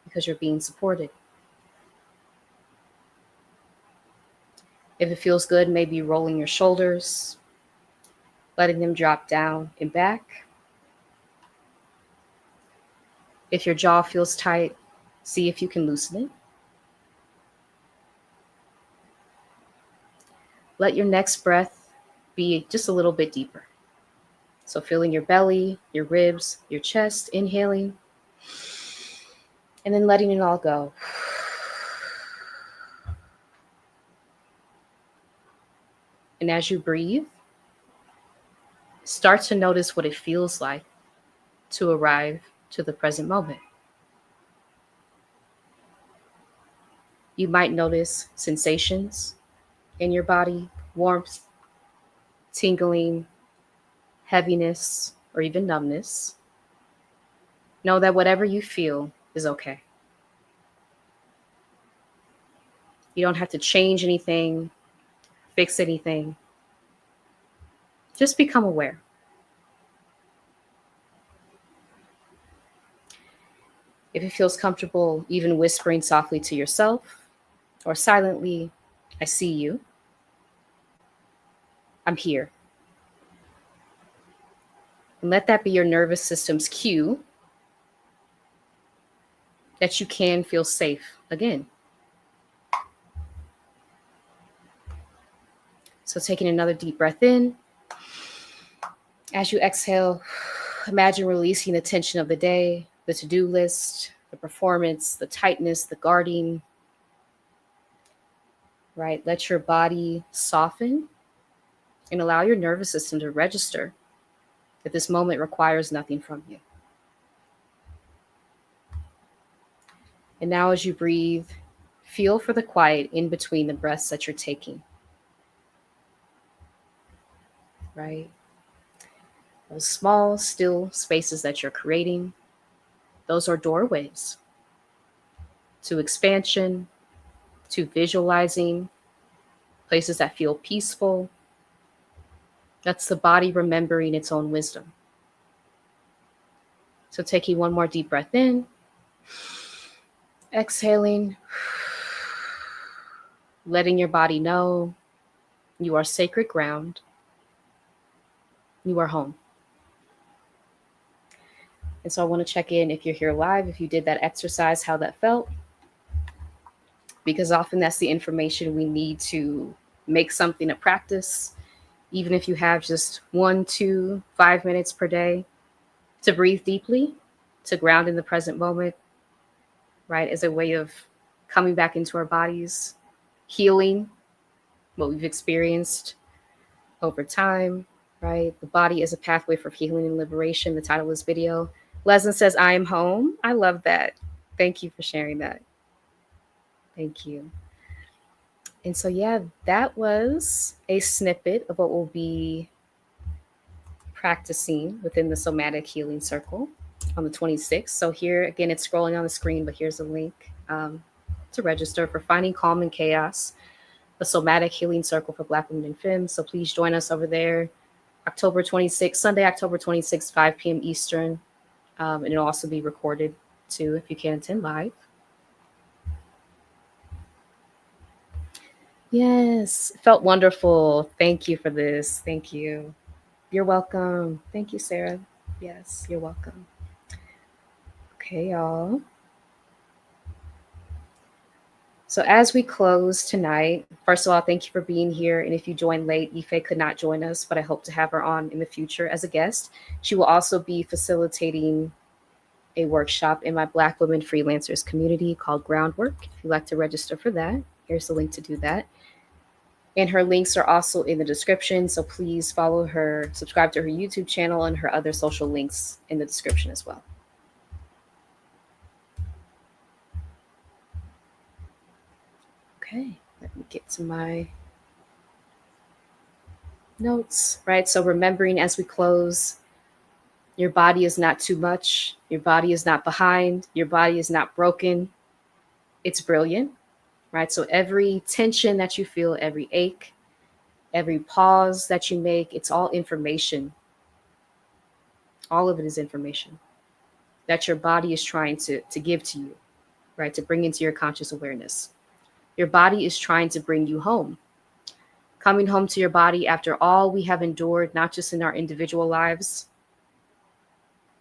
because you're being supported. If it feels good, maybe rolling your shoulders, letting them drop down and back. If your jaw feels tight, see if you can loosen it. Let your next breath be just a little bit deeper. So feeling your belly, your ribs, your chest, inhaling, and then letting it all go. And as you breathe, start to notice what it feels like to arrive to the present moment. You might notice sensations in your body, warmth, tingling, heaviness, or even numbness. Know that whatever you feel is okay. You don't have to change anything, fix anything. Just become aware. If it feels comfortable, even whispering softly to yourself or silently, I see you. I'm here. And let that be your nervous system's cue that you can feel safe again. So, taking another deep breath in. As you exhale, imagine releasing the tension of the day, the to do list, the performance, the tightness, the guarding, right? Let your body soften and allow your nervous system to register that this moment requires nothing from you. And now, as you breathe, feel for the quiet in between the breaths that you're taking, right? Those small, still spaces that you're creating, those are doorways to expansion, to visualizing, places that feel peaceful. That's the body remembering its own wisdom. So taking one more deep breath in, exhaling, letting your body know you are sacred ground, you are home. And so I want to check in if you're here live, if you did that exercise, how that felt, because often that's the information we need to make something a practice, even if you have just 1, 2, 5 minutes per day to breathe deeply, to ground in the present moment, right, as a way of coming back into our bodies, healing what we've experienced over time, right? The body is a pathway for healing and liberation, the title of this video. Leslie says, I am home. I love that. Thank you for sharing that. Thank you. And so, yeah, that was a snippet of what we'll be practicing within the somatic healing circle on the 26th. So here, again, it's scrolling on the screen, but here's a link to register for Finding Calm in Chaos, the somatic healing circle for Black women in FEM. So please join us over there, October 26th, Sunday, October 26th, 5 p.m. Eastern. And it'll also be recorded too if you can't attend live. Yes, felt wonderful. Thank you for this. Thank you. You're welcome. Thank you, Sarah. Yes, you're welcome. Okay, y'all. So as we close tonight, first of all, thank you for being here. And if you joined late, Ife could not join us, but I hope to have her on in the future as a guest. She will also be facilitating a workshop in my Black Women Freelancers community called Groundwork. If you'd like to register for that, here's the link to do that. And her links are also in the description. So please follow her, subscribe to her YouTube channel, and her other social links in the description as well. Okay, let me get to my notes, right? So remembering as we close, your body is not too much. Your body is not behind. Your body is not broken. It's brilliant, right? So every tension that you feel, every ache, every pause that you make, it's all information. All of it is information that your body is trying to give to you, right? To bring into your conscious awareness. Your body is trying to bring you home. Coming home to your body after all we have endured, not just in our individual lives,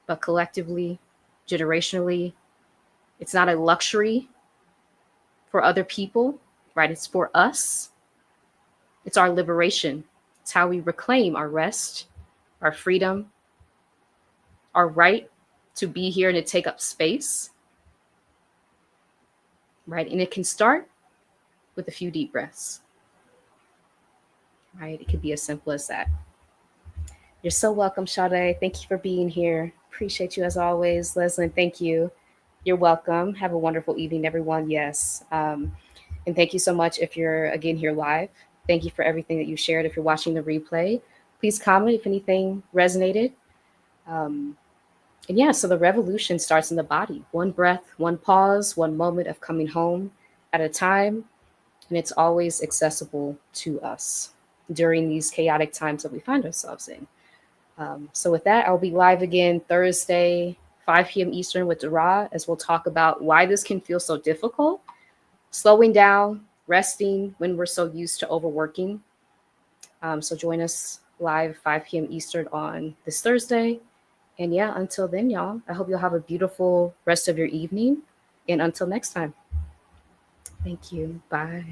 but collectively, generationally. It's not a luxury for other people, right? It's for us. It's our liberation. It's how we reclaim our rest, our freedom, our right to be here and to take up space, right? And it can start with a few deep breaths, right? It could be as simple as that. You're so welcome, Sade. Thank you for being here. Appreciate you as always. Leslie, thank you. You're welcome. Have a wonderful evening, everyone. Yes. And thank you so much if you're again here live. Thank you for everything that you shared. If you're watching the replay, please comment if anything resonated. Um, and yeah, so the revolution starts in the body. One breath, one pause, one moment of coming home at a time. And it's always accessible to us during these chaotic times that we find ourselves in. So with that, I'll be live again Thursday, 5 p.m. Eastern with Dara, as we'll talk about why this can feel so difficult, slowing down, resting when we're so used to overworking. So join us live 5 p.m. Eastern on this Thursday. And yeah, until then, y'all, I hope you'll have a beautiful rest of your evening. And until next time, thank you. Bye.